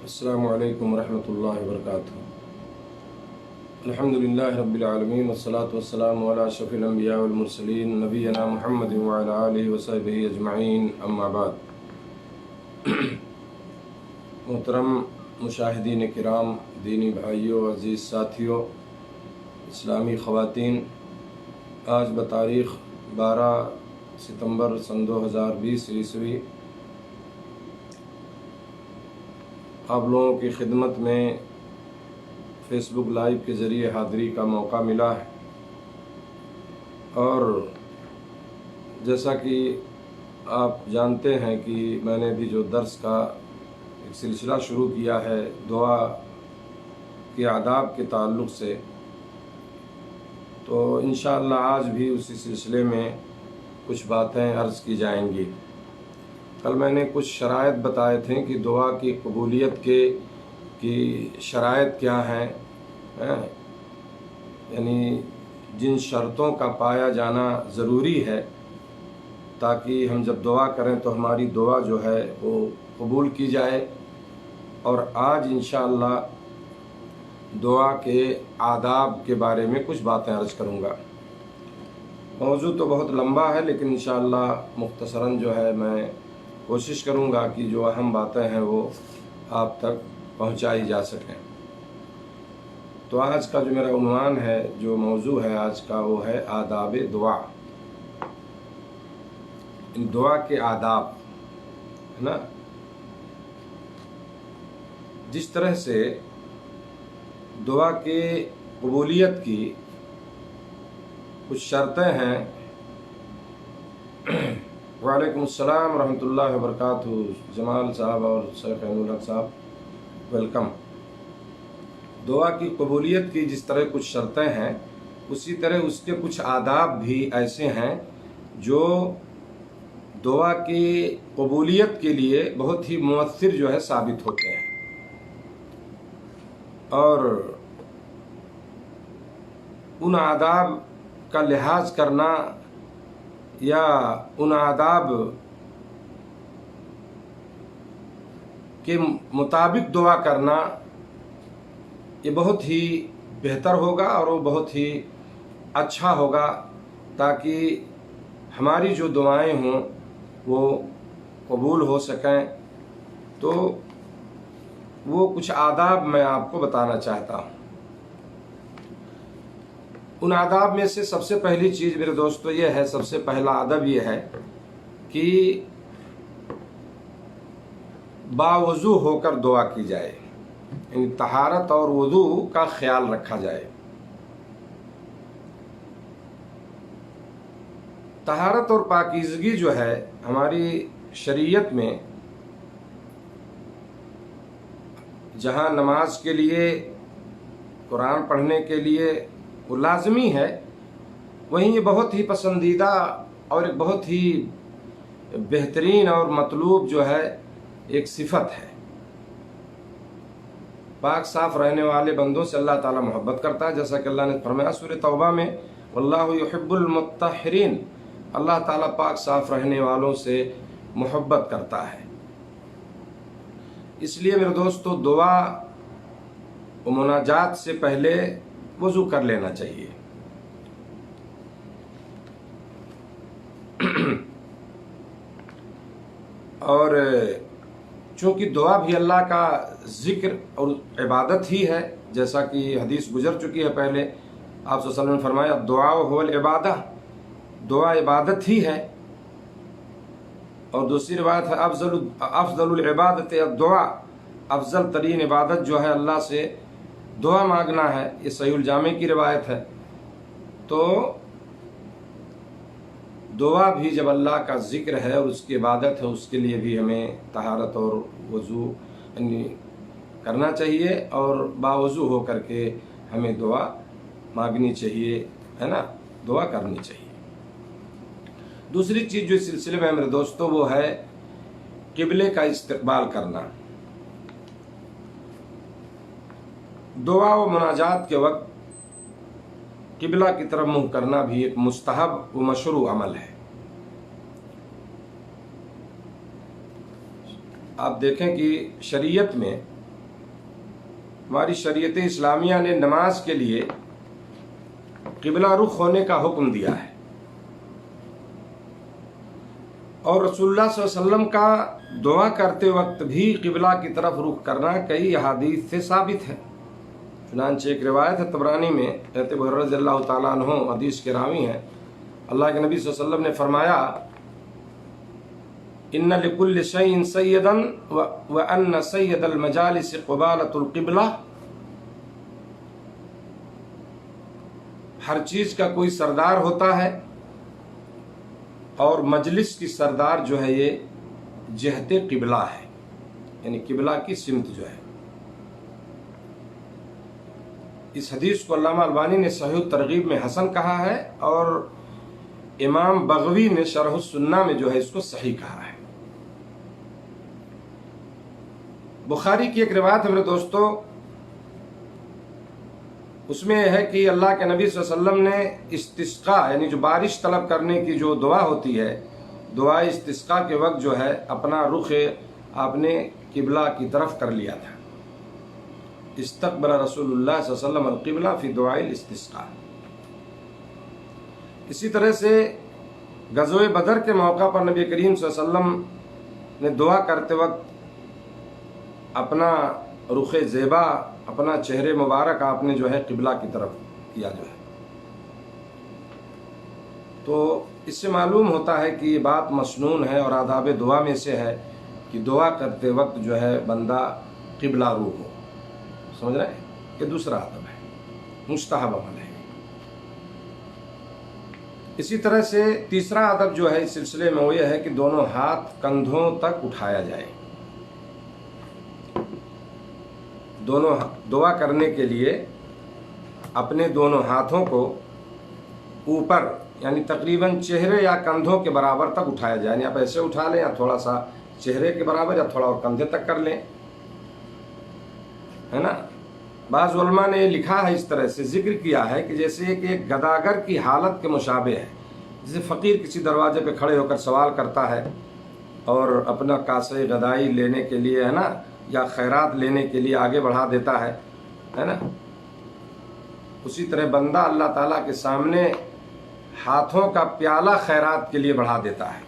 السلام علیکم ورحمۃ اللہ وبرکاتہ۔ الحمدللہ رب العالمین والصلاة والسلام علی اشرف الانبیاء والمرسلین نبینا محمد وعلی آلہ وصحبہ اجمعین، اما بعد۔ محترم مشاہدین کرام، دینی بھائیوں، عزیز ساتھیوں، اسلامی خواتین، آج بتاریخ 12 ستمبر سن 2020 عیسوی آپ لوگوں کی خدمت میں فیس بک لائیو کے ذریعے حاضری کا موقع ملا ہے، اور جیسا کہ آپ جانتے ہیں کہ میں نے بھی جو درس کا ایک سلسلہ شروع کیا ہے دعا کے آداب کے تعلق سے، تو انشاءاللہ آج بھی اسی سلسلے میں کچھ باتیں عرض کی جائیں گی۔ کل میں نے کچھ شرائط بتائے تھے کہ دعا کی قبولیت کی شرائط کیا ہیں، یعنی جن شرطوں کا پایا جانا ضروری ہے تاکہ ہم جب دعا کریں تو ہماری دعا جو ہے وہ قبول کی جائے۔ اور آج انشاءاللہ دعا کے آداب کے بارے میں کچھ باتیں عرض کروں گا۔ موضوع تو بہت لمبا ہے، لیکن انشاءاللہ مختصراً جو ہے میں کوشش کروں گا کہ جو اہم باتیں ہیں وہ آپ تک پہنچائی جا سکیں۔ تو آج کا جو میرا عنوان ہے، جو موضوع ہے آج کا، وہ ہے آداب دعا۔ دعا کے آداب ہے نا، جس طرح سے دعا کے قبولیت کی کچھ شرطیں ہیں۔ وعلیکم السلام ورحمۃ اللہ وبرکاتہ، جمال صاحب اور شیخ عین الحق صاحب، ویلکم۔ دعا کی قبولیت کی جس طرح کچھ شرطیں ہیں، اسی طرح اس کے کچھ آداب بھی ایسے ہیں جو دعا کی قبولیت کے لیے بہت ہی مؤثر جو ہے ثابت ہوتے ہیں، اور ان آداب کا لحاظ کرنا یا ان آداب کے مطابق دعا کرنا یہ بہت ہی بہتر ہوگا اور وہ بہت ہی اچھا ہوگا، تاکہ ہماری جو دعائیں ہوں وہ قبول ہو سکیں۔ تو وہ کچھ آداب میں آپ کو بتانا چاہتا ہوں۔ ان آداب میں سے سب سے پہلی چیز میرے دوستو یہ ہے، سب سے پہلا ادب یہ ہے کہ باوضو ہو کر دعا کی جائے، یعنی طہارت اور وضو کا خیال رکھا جائے۔ طہارت اور پاکیزگی جو ہے ہماری شریعت میں، جہاں نماز کے لیے، قرآن پڑھنے کے لیے وہ لازمی ہے، وہیں یہ بہت ہی پسندیدہ اور ایک بہت ہی بہترین اور مطلوب جو ہے ایک صفت ہے۔ پاک صاف رہنے والے بندوں سے اللہ تعالیٰ محبت کرتا ہے، جیسا کہ اللہ نے فرمایا سورہ توبہ میں، واللہ یحب المطہرین، اللہ تعالیٰ پاک صاف رہنے والوں سے محبت کرتا ہے۔ اس لیے میرے دوستو دعا و مناجات سے پہلے وضو کر لینا چاہیے۔ اور چونکہ دعا بھی اللہ کا ذکر اور عبادت ہی ہے، جیسا کہ حدیث گزر چکی ہے پہلے، آپ صلی اللہ علیہ وسلم نے فرمایا دعا هو العبادہ، دعا عبادت ہی ہے۔ اور دوسری روایت ہے افضل العبادت الدعاء، افضل ترین عبادت جو ہے اللہ سے دعا مانگنا ہے، یہ صحیح الجامع کی روایت ہے۔ تو دعا بھی جب اللہ کا ذکر ہے اور اس کی عبادت ہے، اس کے لیے بھی ہمیں طہارت اور وضو کرنا چاہیے، اور باوضو ہو کر کے ہمیں دعا مانگنی چاہیے، ہے نا، دعا کرنی چاہیے۔ دوسری چیز جو اس سلسلے میں میرے دوستوں وہ ہے قبلے کا استقبال کرنا۔ دعا و مناجات کے وقت قبلہ کی طرف منہ کرنا بھی ایک مستحب و مشروع عمل ہے۔ آپ دیکھیں کہ شریعت میں ہماری شریعت اسلامیہ نے نماز کے لیے قبلہ رخ ہونے کا حکم دیا ہے، اور رسول اللہ صلی اللہ علیہ وسلم کا دعا کرتے وقت بھی قبلہ کی طرف رخ کرنا کئی احادیث سے ثابت ہے۔ چنانچہ ایک روایت ہے طبرانی میں، حضرت ابو ہریرہ رضی اللہ تعالیٰ عنہ حدیث کے راوی ہیں، اللہ کے نبی صلی اللہ علیہ وسلم نے فرمایا ان لکل شیء سیدا وان سید المجالس قبالۃ القبلہ، ہر چیز کا کوئی سردار ہوتا ہے اور مجلس کی سردار جو ہے یہ جہت قبلہ ہے، یعنی قبلہ کی سمت جو ہے۔ اس حدیث کو علامہ البانی نے صحیح الترغیب میں حسن کہا ہے، اور امام بغوی نے شرح السنہ میں جو ہے اس کو صحیح کہا ہے۔ بخاری کی ایک روایت ہے میرے دوستو، اس میں یہ ہے کہ اللہ کے نبی صلی اللہ علیہ وسلم نے استسقاء یعنی جو بارش طلب کرنے کی جو دعا ہوتی ہے، دعائے استسقاء کے وقت جو ہے اپنا رخ آپ نے قبلہ کی طرف کر لیا تھا۔ استقبل رسول اللہ صلی اللہ علیہ وسلم القبلہ فی دعاء الاستسقاء۔ اسی طرح سے غزوہ بدر کے موقع پر نبی کریم صلی اللہ علیہ وسلم نے دعا کرتے وقت اپنا رخ زیبا، اپنا چہرے مبارک آپ نے جو ہے قبلہ کی طرف کیا جو ہے۔ تو اس سے معلوم ہوتا ہے کہ یہ بات مسنون ہے اور آداب دعا میں سے ہے کہ دعا کرتے وقت جو ہے بندہ قبلہ رو ہو، سمجھ رہے ہیں؟ یہ دوسرا ادب ہے، مستحب عمل ہے۔ اسی طرح سے تیسرا ادب جو ہے اس سلسلے میں وہ یہ ہے کہ دونوں ہاتھ کندھوں تک اٹھایا جائے۔ دونوں دعا کرنے کے لیے اپنے دونوں ہاتھوں کو اوپر یعنی تقریباً چہرے یا کندھوں کے برابر تک اٹھایا جائے، یعنی آپ ایسے اٹھا لیں یا تھوڑا سا چہرے کے برابر یا تھوڑا اور کندھے تک کر لیں، ہے نا۔ بعض علماء نے لکھا ہے، اس طرح سے ذکر کیا ہے کہ جیسے کہ ایک گداگر کی حالت کے مشابہ ہے، جیسے فقیر کسی دروازے پہ کھڑے ہو کر سوال کرتا ہے اور اپنا کاسے غدائی لینے کے لیے، ہے نا، یا خیرات لینے کے لیے آگے بڑھا دیتا ہے نا، اسی طرح بندہ اللہ تعالیٰ کے سامنے ہاتھوں کا پیالہ خیرات کے لیے بڑھا دیتا ہے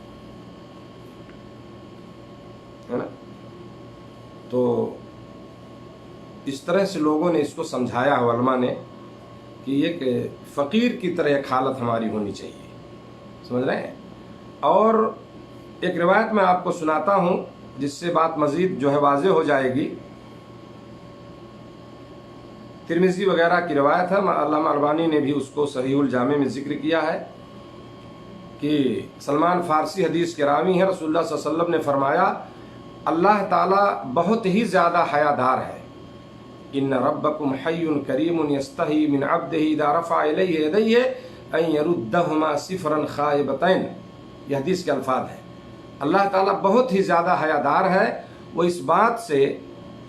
نا۔ تو اس طرح سے لوگوں نے اس کو سمجھایا ہے علماء نے کہ یہ کہ فقیر کی طرح ایک حالت ہماری ہونی چاہیے، سمجھ رہے ہیں۔ اور ایک روایت میں آپ کو سناتا ہوں جس سے بات مزید جو ہے واضح ہو جائے گی۔ ترمذی وغیرہ کی روایت ہے، علامہ البانی نے بھی اس کو صحیح الجامع میں ذکر کیا ہے کہ سلمان فارسی حدیث کے راوی ہیں، رسول اللہ صلی اللہ علیہ وسلم نے فرمایا اللہ تعالیٰ بہت ہی زیادہ حیادار ہے۔ ان ربکم حی کریم یستحی من عبدہ اذا رفع الیہ یدیہ ان یردہما صفرا خائبتین، یہ حدیث کے الفاظ ہیں۔ اللہ تعالیٰ بہت ہی زیادہ حیادار ہے، وہ اس بات سے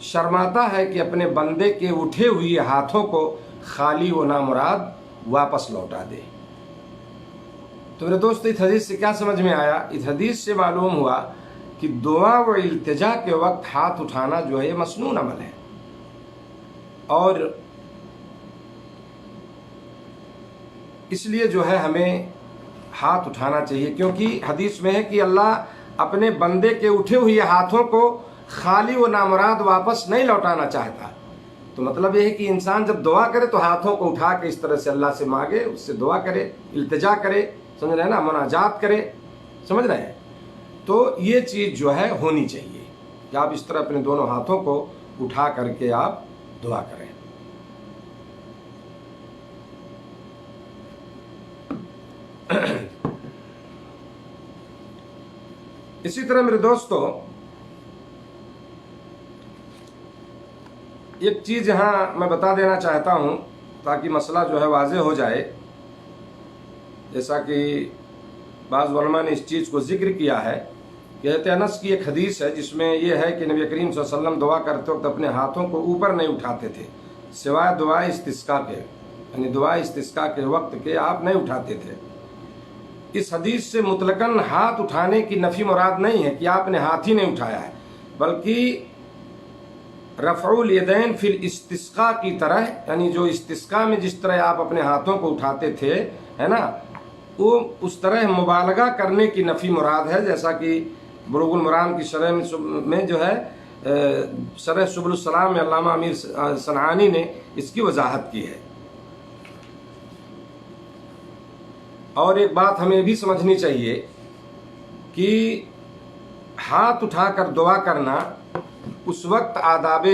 شرماتا ہے کہ اپنے بندے کے اٹھے ہوئے ہاتھوں کو خالی و نامراد واپس لوٹا دے۔ تو میرے دوست اس حدیث سے کیا سمجھ میں آیا؟ اس حدیث سے معلوم ہوا کہ دعا و التجا کے وقت ہاتھ اٹھانا جو ہے یہ مسنون عمل ہے، اور اس لیے جو ہے ہمیں ہاتھ اٹھانا چاہیے، کیونکہ حدیث میں ہے کہ اللہ اپنے بندے کے اٹھے ہوئے ہاتھوں کو خالی و نامراد واپس نہیں لوٹانا چاہتا۔ تو مطلب یہ ہے کہ انسان جب دعا کرے تو ہاتھوں کو اٹھا کے اس طرح سے اللہ سے مانگے، اس سے دعا کرے، التجا کرے، سمجھ رہے ہیں نا، مناجات کرے، سمجھ رہے ہیں۔ تو یہ چیز جو ہے ہونی چاہیے کہ آپ اس طرح اپنے دونوں ہاتھوں کو اٹھا کر کے آپ دعا کریں۔ اسی طرح میرے دوستو ایک چیز یہاں میں بتا دینا چاہتا ہوں تاکہ مسئلہ جو ہے واضح ہو جائے، جیسا کہ بعض علماء نے اس چیز کو ذکر کیا ہے کہ حضرت انس کی ایک حدیث ہے جس میں یہ ہے کہ نبی کریم صلی اللہ علیہ وسلم دعا کرتے وقت اپنے ہاتھوں کو اوپر نہیں اٹھاتے تھے سوائے دعائے استسقاء کے، یعنی دعائے استسقاء کے وقت کے آپ نہیں اٹھاتے تھے۔ اس حدیث سے مطلقاً ہاتھ اٹھانے کی نفی مراد نہیں ہے کہ آپ نے ہاتھ ہی نہیں اٹھایا ہے، بلکہ رفع الیدین فی الاستسقاء کی طرح، یعنی جو استسقاء میں جس طرح آپ اپنے ہاتھوں کو اٹھاتے تھے، ہے نا، وہ اس طرح مبالغہ کرنے کی نفی مراد ہے، جیسا کہ بلوغ المرام کی شرح میں جو ہے شرح سبل السلام میں علامہ امیر صنعانی نے اس کی وضاحت کی ہے۔ اور ایک بات ہمیں بھی سمجھنی چاہیے کہ ہاتھ اٹھا کر دعا کرنا اس وقت آداب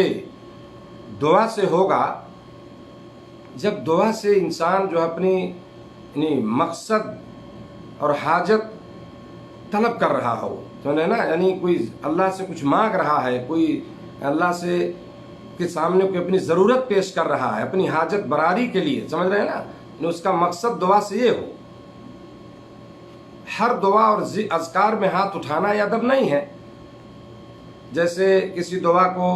دعا سے ہوگا جب دعا سے انسان جو اپنی مقصد اور حاجت طلب کر رہا ہو، سمجھے نا، یعنی کوئی اللہ سے کچھ مانگ رہا ہے، کوئی اللہ سے کے سامنے کوئی اپنی ضرورت پیش کر رہا ہے اپنی حاجت براری کے لیے، سمجھ رہے ہیں نا، یعنی اس کا مقصد دعا سے یہ ہو۔ ہر دعا اور اذکار میں ہاتھ اٹھانا یہ ادب نہیں ہے، جیسے کسی دعا کو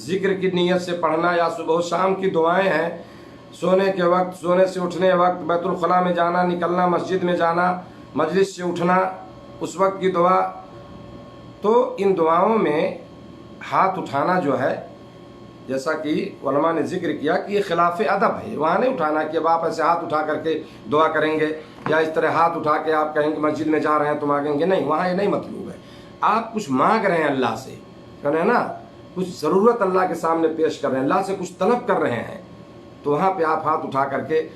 ذکر کی نیت سے پڑھنا، یا صبح و شام کی دعائیں ہیں، سونے کے وقت، سونے سے اٹھنے وقت، بیت الخلاء میں جانا، نکلنا، مسجد میں جانا، مجلس سے اٹھنا، اس وقت کی دعا، تو ان دعاؤں میں ہاتھ اٹھانا جو ہے، جیسا کہ علماء نے ذکر کیا کہ یہ خلاف ادب ہے۔ وہاں نہیں اٹھانا کہ اب آپ ایسے ہاتھ اٹھا کر کے دعا کریں گے، یا اس طرح ہاتھ اٹھا کے آپ کہیں گے مسجد میں جا رہے ہیں تو مانگیں گے، نہیں، وہاں یہ نہیں مطلوب ہے۔ آپ کچھ مانگ رہے ہیں اللہ سے، کہہ رہے ہیں نا، کچھ ضرورت اللہ کے سامنے پیش کر رہے ہیں، اللہ سے کچھ طلب کر رہے ہیں، تو وہاں پہ آپ ہاتھ اٹھا کر کے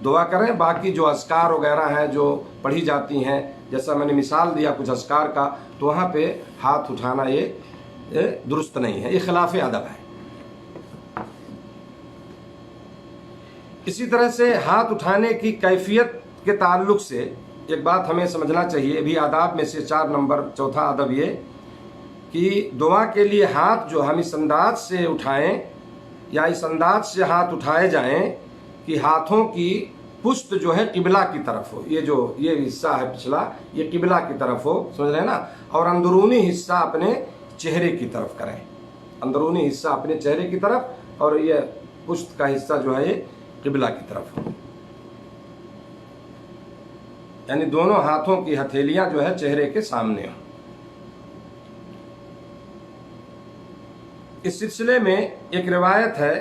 دعا کریں۔ باقی جو اذکار وغیرہ ہیں جو پڑھی جاتی ہیں، جیسا میں نے مثال دیا کچھ اذکار کا، تو وہاں پہ ہاتھ اٹھانا یہ درست نہیں ہے، یہ خلاف ادب ہے۔ اسی طرح سے ہاتھ اٹھانے کی کیفیت کے تعلق سے ایک بات ہمیں سمجھنا چاہیے، بھی آداب میں سے 4 نمبر چوتھا ادب یہ کہ دعا کے لیے ہاتھ جو ہم اس انداز سے اٹھائیں، یا اس انداز سے ہاتھ اٹھائے جائیں کہ ہاتھوں کی پشت جو ہے قبلہ کی طرف ہو، یہ حصہ ہے پچھلا، یہ قبلہ کی طرف ہو، سمجھ رہے ہیں نا، اور اندرونی حصہ اپنے چہرے کی طرف کریں، اندرونی حصہ اپنے چہرے کی طرف، اور یہ پشت کا حصہ جو ہے یہ قبلہ کی طرف ہو، یعنی دونوں ہاتھوں کی ہتھیلیاں جو ہے چہرے کے سامنے ہوں۔ اس سلسلے میں ایک روایت ہے،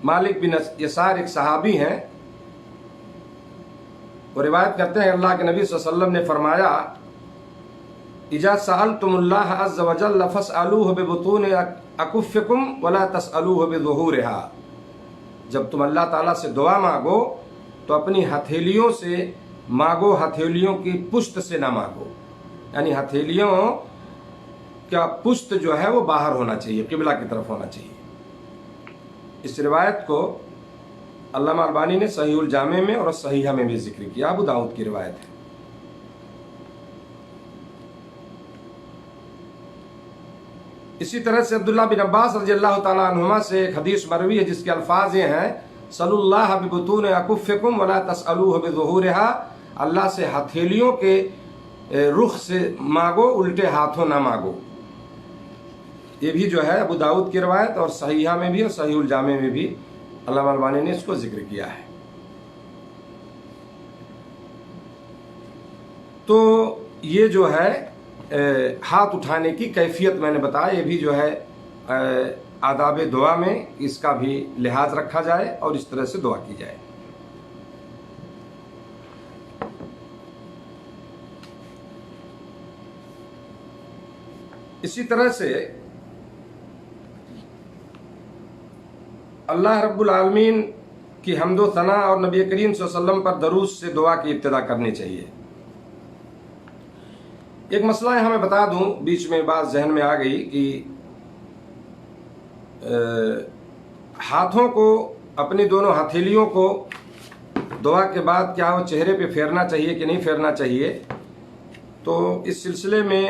مالک بن یسار ایک صحابی ہیں، وہ روایت کرتے ہیں اللہ کے نبی صلی اللہ علیہ وسلم نے فرمایا، اذا سألتم اللہ عز وجل فاسألوہ ببطون اکفکم ولا تسألوہ بظہورہا، جب تم اللہ تعالیٰ سے دعا مانگو تو اپنی ہتھیلیوں سے مانگو، ہتھیلیوں کی پشت سے نہ مانگو، یعنی ہتھیلیوں کا پشت جو ہے وہ باہر ہونا چاہیے، قبلہ کی طرف ہونا چاہیے۔ اس روایت کو علامہ البانی نے صحیح الجامع میں اور صحیحہ میں بھی ذکر کیا، ابو داؤد کی روایت ہے۔ اسی طرح سے عبداللہ بن عباس رضی اللہ تعالیٰ عنہما سے ایک حدیث مروی ہے جس کے الفاظ یہ ہیں، صلی اللہ ببطون اکفکم ولا تسألوہ بظہورہا، اللہ سے ہتھیلیوں کے رخ سے مانگو، الٹے ہاتھوں نہ مانگو۔ یہ بھی جو ہے ابو داؤد کی روایت، اور صحیحہ میں بھی اور صحیح الجامع میں بھی علامہ البانی نے اس کو ذکر کیا ہے۔ تو یہ جو ہے ہاتھ اٹھانے کی کیفیت میں نے بتایا، یہ بھی جو ہے آداب دعا میں اس کا بھی لحاظ رکھا جائے اور اس طرح سے دعا کی جائے۔ اسی طرح سے اللہ رب العالمین کی حمد و ثنا اور نبی کریم صلی اللہ علیہ وسلم پر درود سے دعا کی ابتدا کرنی چاہیے۔ ایک مسئلہ ہے، ہمیں بتا دوں، بیچ میں بات ذہن میں آ گئی کہ ہاتھوں کو، اپنی دونوں ہتھیلیوں کو دعا کے بعد کیا وہ چہرے پہ پھیرنا چاہیے کہ نہیں پھیرنا چاہیے؟ تو اس سلسلے میں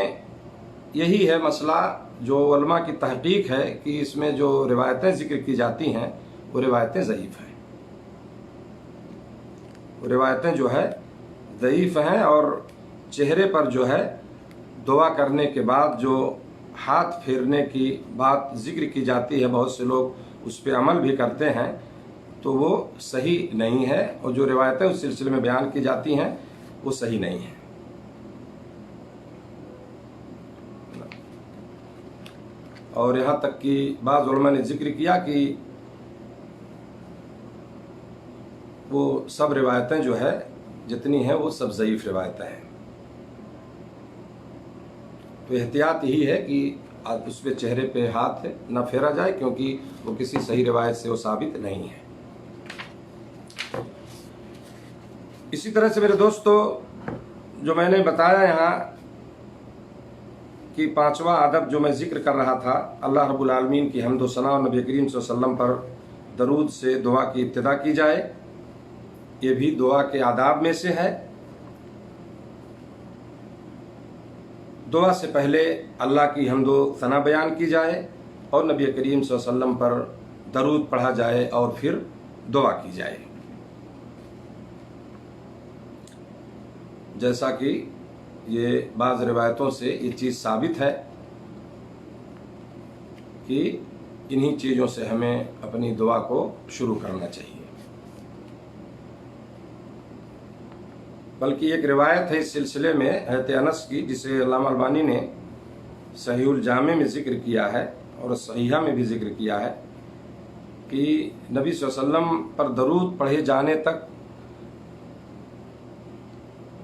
یہی ہے مسئلہ جو علماء کی تحقیق ہے کہ اس میں جو روایتیں ذکر کی جاتی ہیں وہ روایتیں ضعیف ہیں، وہ روایتیں جو ہے ضعیف ہیں، اور چہرے پر جو ہے دعا کرنے کے بعد جو ہاتھ پھیرنے کی بات ذکر کی جاتی ہے، بہت سے لوگ اس پہ عمل بھی کرتے ہیں، تو وہ صحیح نہیں ہے، اور جو روایتیں اس سلسلے میں بیان کی جاتی ہیں وہ صحیح نہیں ہیں۔ اور یہاں تک کہ بعض علماء نے ذکر کیا کہ وہ سب روایتیں جو ہے جتنی ہیں وہ سب ضعیف روایتیں ہیں. تو احتیاط یہی ہے کہ اس پہ چہرے پہ ہاتھ نہ پھیرا جائے، کیونکہ وہ کسی صحیح روایت سے وہ ثابت نہیں ہے. اسی طرح سے میرے دوستو، جو میں نے بتایا یہاں کہ پانچواں ادب جو میں ذکر کر رہا تھا، اللہ رب العالمین کی حمد و ثنا اور نبی کریم صلی اللہ علیہ وسلم پر درود سے دعا کی ابتدا کی جائے، یہ بھی دعا کے آداب میں سے ہے. دعا سے پہلے اللہ کی حمد و ثنا بیان کی جائے اور نبی کریم صلی اللہ علیہ وسلم پر درود پڑھا جائے اور پھر دعا کی جائے. جیسا کہ یہ بعض روایتوں سے یہ چیز ثابت ہے کہ انہی چیزوں سے ہمیں اپنی دعا کو شروع کرنا چاہیے. بلکہ ایک روایت ہے اس سلسلے میں حضرت انس کی، جسے علامہ البانی نے صحیح الجامع میں ذکر کیا ہے اور صحیحہ میں بھی ذکر کیا ہے کہ نبی صلی اللہ علیہ وسلم پر درود پڑھے جانے تک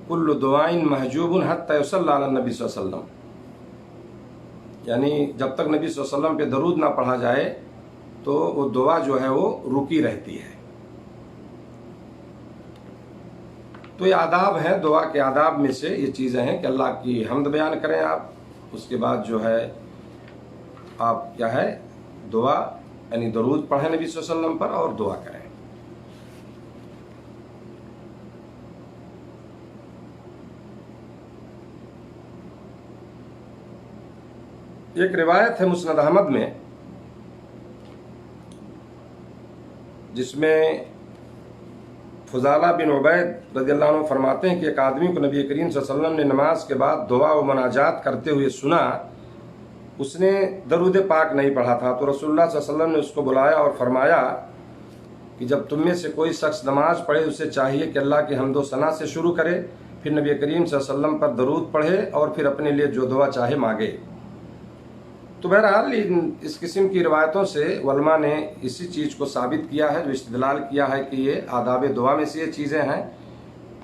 کل دعائن محجوب حتی یصلی علی النبی صلی اللہ علیہ وسلم، یعنی جب تک نبی صلی اللہ علیہ وسلم پہ درود نہ پڑھا جائے تو وہ دعا جو ہے وہ رکی رہتی ہے. تو یہ آداب ہیں، دعا کے آداب میں سے یہ چیزیں ہیں کہ اللہ کی حمد بیان کریں آپ، اس کے بعد جو ہے آپ کیا ہے دعا یعنی درود پڑھیں نبی صلی اللہ علیہ وسلم پر اور دعا کریں. ایک روایت ہے مسند احمد میں، جس میں فضالہ بن عبید رضی اللہ عنہ فرماتے ہیں کہ ایک آدمی کو نبی کریم صلی اللہ علیہ وسلم نے نماز کے بعد دعا و مناجات کرتے ہوئے سنا. اس نے درود پاک نہیں پڑھا تھا، تو رسول اللہ صلی اللہ علیہ وسلم نے اس کو بلایا اور فرمایا کہ جب تم میں سے کوئی شخص نماز پڑھے اسے چاہیے کہ اللہ کی حمد و ثنا سے شروع کرے، پھر نبی کریم صلی اللہ علیہ وسلم پر درود پڑھے اور پھر اپنے لیے جو دعا چاہے مانگے. تو بہرحال اس قسم کی روایتوں سے علماء نے اسی چیز کو ثابت کیا ہے، جو استدلال کیا ہے کہ یہ آداب دعا میں سے یہ چیزیں ہیں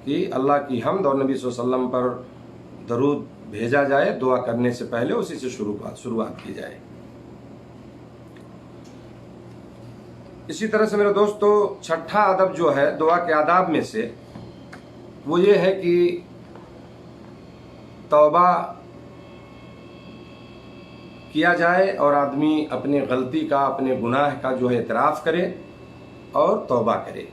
کہ اللہ کی حمد اور نبی صلی اللہ علیہ وسلم پر درود بھیجا جائے، دعا کرنے سے پہلے اسی سے شروعات کی جائے. اسی طرح سے میرے دوستو، چھٹا ادب جو ہے دعا کے آداب میں سے وہ یہ ہے کہ توبہ کیا جائے اور آدمی اپنی غلطی کا، اپنے گناہ کا جو ہے اعتراف کرے اور توبہ کرے.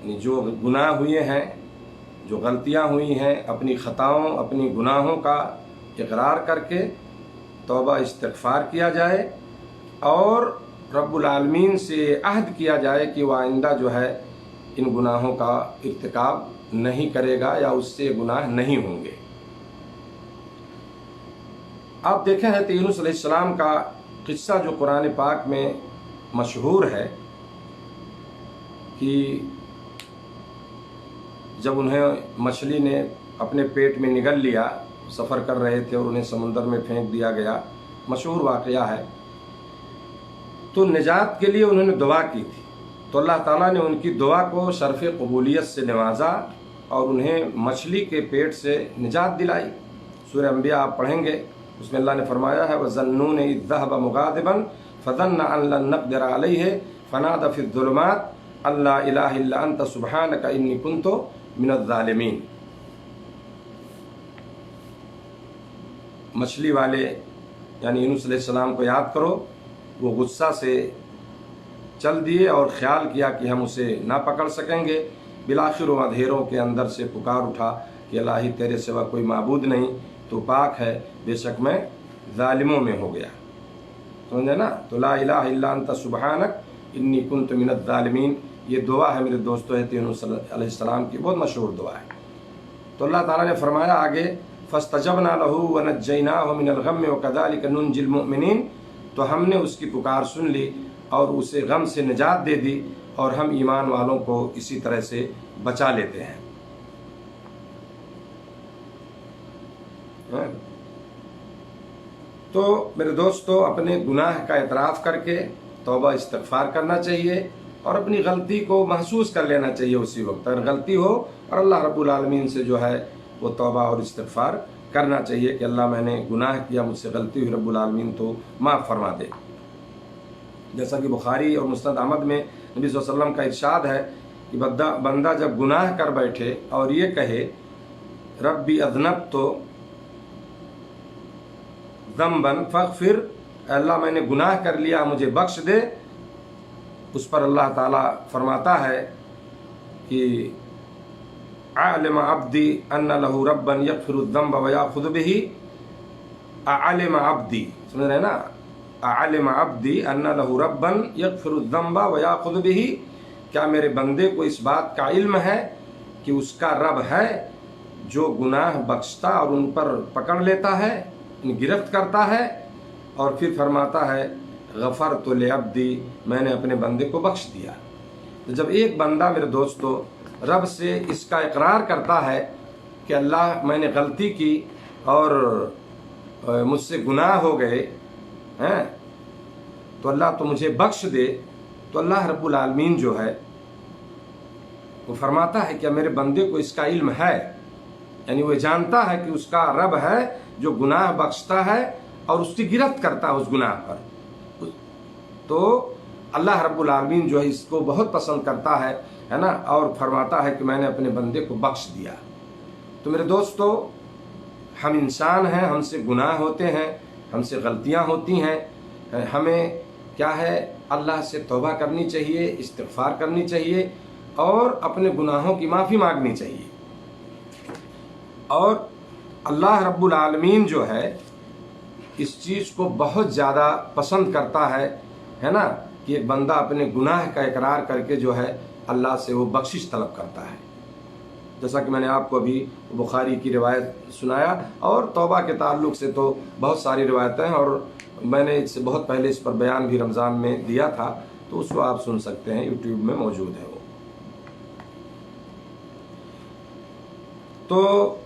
یعنی جو گناہ ہوئے ہیں، جو غلطیاں ہوئی ہیں، اپنی خطاؤں، اپنی گناہوں کا اقرار کر کے توبہ استغفار کیا جائے اور رب العالمین سے عہد کیا جائے کہ وہ آئندہ جو ہے ان گناہوں کا ارتکاب نہیں کرے گا یا اس سے گناہ نہیں ہوں گے. آپ دیکھیں حضرت یونس علیہ السلام کا قصہ جو قرآن پاک میں مشہور ہے کہ جب انہیں مچھلی نے اپنے پیٹ میں نگل لیا، سفر کر رہے تھے اور انہیں سمندر میں پھینک دیا گیا، مشہور واقعہ ہے. تو نجات کے لیے انہوں نے دعا کی تھی، تو اللہ تعالیٰ نے ان کی دعا کو شرف قبولیت سے نوازا اور انہیں مچھلی کے پیٹ سے نجات دلائی. سورہ انبیاء آپ پڑھیں گے، اس میں اللہ نے فرمایا ہے وَظَنُّونَ إِذْ ذَهَبَ مُغَاضِبًا فَظَنَّ أَن لَّن نَّقْدِرَ عَلَيْهِ فَنَادَىٰ فِي الظُّلُمَاتِ أَن لَّا إِلَٰهَ إِلَّا أَنتَ سُبْحَانَكَ إِنِّي كُنتُ مِنَ الظَّالِمِينَ. مچھلی والے یعنی یونس علیہ السلام کو یاد کرو، وہ غصہ سے چل دیے اور خیال کیا کہ ہم اسے نہ پکڑ سکیں گے. بالآخر وہ اندھیروں کے اندر سے پکار اٹھا کہ الہی تیرے سوا کوئی معبود نہیں، تو پاک ہے، بے شک میں ظالموں میں ہو گیا. سمجھے نا؟ تو لا الہ الا انت سبحانک انی کنت من الظالمین، یہ دعا ہے میرے دوستو ہے یونس علیہ السلام کی، بہت مشہور دعا ہے. تو اللہ تعالیٰ نے فرمایا آگے فاستجبنا له ونجیناہ من الغم وکذلک ننجی المؤمنین، تو ہم نے اس کی پکار سن لی اور اسے غم سے نجات دے دی اور ہم ایمان والوں کو اسی طرح سے بچا لیتے ہیں. ہیں۔ تو میرے دوستو، اپنے گناہ کا اعتراف کر کے توبہ استغفار کرنا چاہیے اور اپنی غلطی کو محسوس کر لینا چاہیے اسی وقت اگر غلطی ہو، اور اللہ رب العالمین سے جو ہے وہ توبہ اور استغفار کرنا چاہیے کہ اللہ میں نے گناہ کیا، مجھ سے غلطی ہوئی، رب العالمین تو معاف فرما دے۔ جیسا کہ بخاری اور مسند احمد میں نبی صلی اللہ علیہ وسلم کا ارشاد ہے کہ بندہ جب گناہ کر بیٹھے اور یہ کہے ربی اذنبت ذنبا فاغفر، اللہ میں نے گناہ کر لیا مجھے بخش دے، اس پر اللہ تعالیٰ فرماتا ہے کہ علم عبدی ان لہ ربا یغفر الذنب ویاخذ بہ، علم عبدی، سمجھ رہے ہیں نا، علم عبدی ان لہ ربا یغفر الذنب ویاخذ بہ، کیا میرے بندے کو اس بات کا علم ہے کہ اس کا رب ہے جو گناہ بخشتا اور ان پر پکڑ لیتا ہے، گرفت کرتا ہے، اور پھر فرماتا ہے غفرت لعبدی، میں نے اپنے بندے کو بخش دیا۔ تو جب ایک بندہ میرے دوستو رب سے اس کا اقرار کرتا ہے کہ اللہ میں نے غلطی کی اور مجھ سے گناہ ہو گئے ہیں تو اللہ تو مجھے بخش دے، تو اللہ رب العالمین جو ہے وہ فرماتا ہے کہ میرے بندے کو اس کا علم ہے، یعنی وہ جانتا ہے کہ اس کا رب ہے جو گناہ بخشتا ہے اور اس کی گرفت کرتا ہے اس گناہ پر، تو اللہ رب العالمین جو ہے اس کو بہت پسند کرتا ہے نا، اور فرماتا ہے کہ میں نے اپنے بندے کو بخش دیا۔ تو میرے دوستو، ہم انسان ہیں، ہم سے گناہ ہوتے ہیں، ہم سے غلطیاں ہوتی ہیں، ہمیں کیا ہے اللہ سے توبہ کرنی چاہیے، استغفار کرنی چاہیے اور اپنے گناہوں کی معافی مانگنی چاہیے۔ اور اللہ رب العالمین جو ہے اس چیز کو بہت زیادہ پسند کرتا ہے نا، کہ ایک بندہ اپنے گناہ کا اقرار کر کے جو ہے اللہ سے وہ بخشش طلب کرتا ہے، جیسا کہ میں نے آپ کو ابھی بخاری کی روایت سنایا، اور توبہ کے تعلق سے تو بہت ساری روایتیں ہیں، اور میں نے اس سے بہت پہلے اس پر بیان بھی رمضان میں دیا تھا، تو اس کو آپ سن سکتے ہیں، یوٹیوب میں موجود ہے وہ۔ تو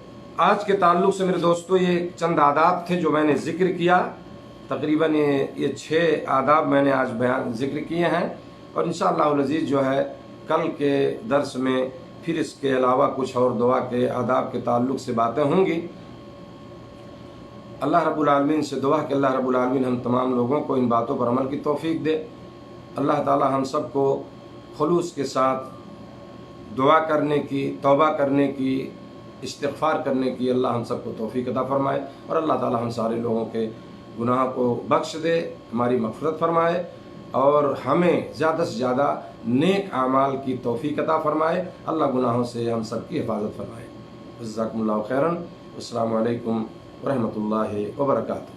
آج کے تعلق سے میرے دوستو یہ چند آداب تھے جو میں نے ذکر کیا، تقریباً یہ 6 آداب میں نے آج ذکر کیے ہیں، اور انشاءاللہ العزیز جو ہے کل کے درس میں پھر اس کے علاوہ کچھ اور دعا کے آداب کے تعلق سے باتیں ہوں گی۔ اللہ رب العالمین سے دعا کہ اللہ رب العالمین ہم تمام لوگوں کو ان باتوں پر عمل کی توفیق دے۔ اللہ تعالی ہم سب کو خلوص کے ساتھ دعا کرنے کی، توبہ کرنے کی، استغفار کرنے کی اللہ ہم سب کو توفیق عطا فرمائے، اور اللہ تعالی ہم سارے لوگوں کے گناہوں کو بخش دے، ہماری مغفرت فرمائے، اور ہمیں زیادہ سے زیادہ نیک اعمال کی توفیق عطا فرمائے۔ اللہ گناہوں سے ہم سب کی حفاظت فرمائے۔ جزاکم اللہ خیرا۔ السلام علیکم ورحمۃ اللہ وبرکاتہ۔